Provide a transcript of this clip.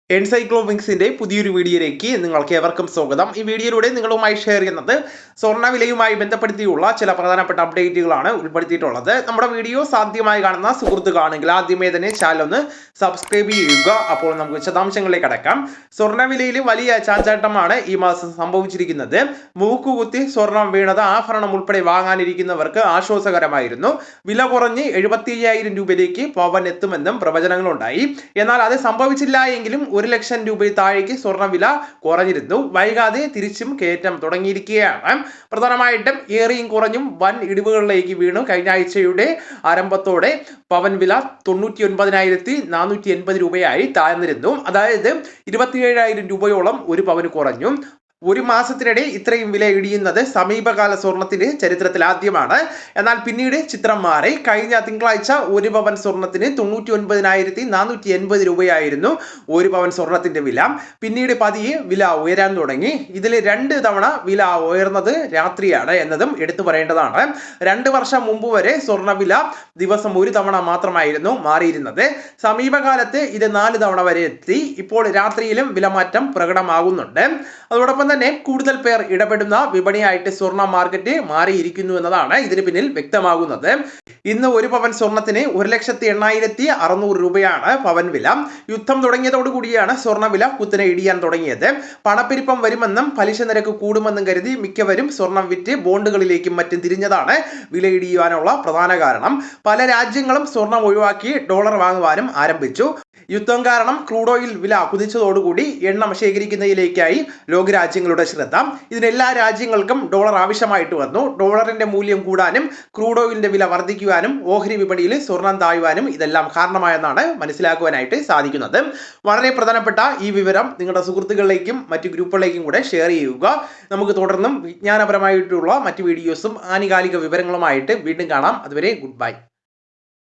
എൻസൈക്ലോവിങ്സിന്റെ പുതിയൊരു വീഡിയോയിലേക്ക് നിങ്ങൾക്ക് ഏവർക്കും സ്വാഗതം. ഈ വീഡിയോയിലൂടെ നിങ്ങളുമായി ഷെയർ ചെയ്യുന്നത് സ്വർണ്ണവിലയുമായി ബന്ധപ്പെടുത്തിയുള്ള ചില പ്രധാനപ്പെട്ട അപ്ഡേറ്റുകളാണ് ഉൾപ്പെടുത്തിയിട്ടുള്ളത്. നമ്മുടെ വീഡിയോ സാധ്യമായി കാണുന്ന സുഹൃത്തുക്കളാണെങ്കിൽ ആദ്യമേ തന്നെ ചാനൽ ഒന്ന് സബ്സ്ക്രൈബ് ചെയ്യുക. അപ്പോൾ നമുക്ക് വിശദാംശങ്ങളിലേക്ക് കടക്കാം. സ്വർണ്ണവിലയിൽ വലിയ ചാഞ്ചാട്ടമാണ് ഈ മാസം സംഭവിച്ചിരിക്കുന്നത്. മൂക്കുകുത്തി സ്വർണം വീണത് ആഭരണം ഉൾപ്പെടെ വാങ്ങാനിരിക്കുന്നവർക്ക് ആശ്വാസകരമായിരുന്നു. വില കുറഞ്ഞ് 75,000 രൂപയിലേക്ക് പവൻ എത്തുമെന്നും പ്രവചനങ്ങളുണ്ടായി. എന്നാൽ അത് സംഭവിച്ചില്ല എങ്കിലും 1,00,000 രൂപയിൽ താഴേക്ക് സ്വർണ്ണവില കുറഞ്ഞിരുന്നു. വൈകാതെ തിരിച്ചും കയറ്റം തുടങ്ങിയിരിക്കുകയാണ്. പ്രധാനമായിട്ടും ഏറിയും കുറഞ്ഞും വൻ ഇടിവുകളിലേക്ക് വീണു. കഴിഞ്ഞ ആഴ്ചയുടെ ആരംഭത്തോടെ പവൻ വില 99,480 രൂപയായി താഴ്ന്നിരുന്നു. അതായത് 27,000 രൂപയോളം ഒരു പവന് കുറഞ്ഞു. ഒരു മാസത്തിനിടെ ഇത്രയും വില ഇടിയുന്നത് സമീപകാല സ്വർണത്തിന്റെ ചരിത്രത്തിൽ ആദ്യമാണ്. എന്നാൽ പിന്നീട് ചിത്രം മാറി. കഴിഞ്ഞ തിങ്കളാഴ്ച ഒരു പവൻ സ്വർണത്തിന് 99,480 രൂപയായിരുന്നു ഒരു പവൻ സ്വർണത്തിന്റെ വില. പിന്നീട് പതിയെ വില ഉയരാൻ തുടങ്ങി. ഇതിൽ 2 തവണ വില ഉയർന്നത് രാത്രിയാണ് എന്നതും എടുത്തു പറയേണ്ടതാണ്. 2 വർഷം മുമ്പ് വരെ സ്വർണ്ണവില ദിവസം 1 തവണ മാത്രമായിരുന്നു മാറിയിരുന്നത്. സമീപകാലത്ത് ഇത് 4 തവണ വരെ എത്തി. ഇപ്പോൾ രാത്രിയിലും വിലമാറ്റം പ്രകടമാകുന്നുണ്ട്. അതോടൊപ്പം തന്നെ കൂടുതൽ പേർ ഇടപെടുന്ന വിപണിയായിട്ട് സ്വർണ്ണ മാർക്കറ്റ് മാറിയിരിക്കുന്നു എന്നതാണ് ഇതിന് പിന്നിൽ വ്യക്തമാകുന്നത്. ഇന്ന് ഒരു പവൻ സ്വർണത്തിന് 1,80,600 രൂപയാണ് പവൻ വില. യുദ്ധം തുടങ്ങിയതോടുകൂടിയാണ് സ്വർണ്ണവില കുത്തനെ ഇടിയാൻ തുടങ്ങിയത്. പണപ്പെരുപ്പം വരുമെന്നും പലിശ നിരക്ക് കൂടുമെന്നും കരുതി മിക്കവരും സ്വർണം വിറ്റ് ബോണ്ടുകളിലേക്കും മറ്റും തിരിഞ്ഞതാണ് വില ഇടിയുവാനുള്ള പ്രധാന കാരണം. പല രാജ്യങ്ങളും സ്വർണം ഒഴിവാക്കി ഡോളർ വാങ്ങുവാനും ആരംഭിച്ചു. യുദ്ധം കാരണം ക്രൂഡ് ഓയിൽ വില കുതിച്ചതോടുകൂടി എണ്ണ ശേഖരിക്കുന്നതിലേക്കായി ലോകരാജ്യങ്ങളുടെ ശ്രദ്ധ. ഇതിനെല്ലാ രാജ്യങ്ങൾക്കും ഡോളർ ആവശ്യമായിട്ട് വന്നു. ഡോളറിന്റെ മൂല്യം കൂടാനും ക്രൂഡ് ഓയിലിന്റെ വില വർദ്ധിക്കുവാനും ഓഹരി വിപണിയിൽ സ്വർണം താഴുവാനും ഇതെല്ലാം കാരണമായെന്നാണ് മനസ്സിലാക്കുവാനായിട്ട് സാധിക്കുന്നത്. വളരെ പ്രധാനപ്പെട്ട ഈ വിവരം നിങ്ങളുടെ സുഹൃത്തുക്കളിലേക്കും മറ്റു ഗ്രൂപ്പുകളിലേക്കും കൂടെ ഷെയർ ചെയ്യുക. നമുക്ക് തുടർന്നും വിജ്ഞാനപരമായിട്ടുള്ള മറ്റു വീഡിയോസും ആനുകാലിക വിവരങ്ങളുമായിട്ട് വീണ്ടും കാണാം. അതുവരെ ഗുഡ് ബൈ.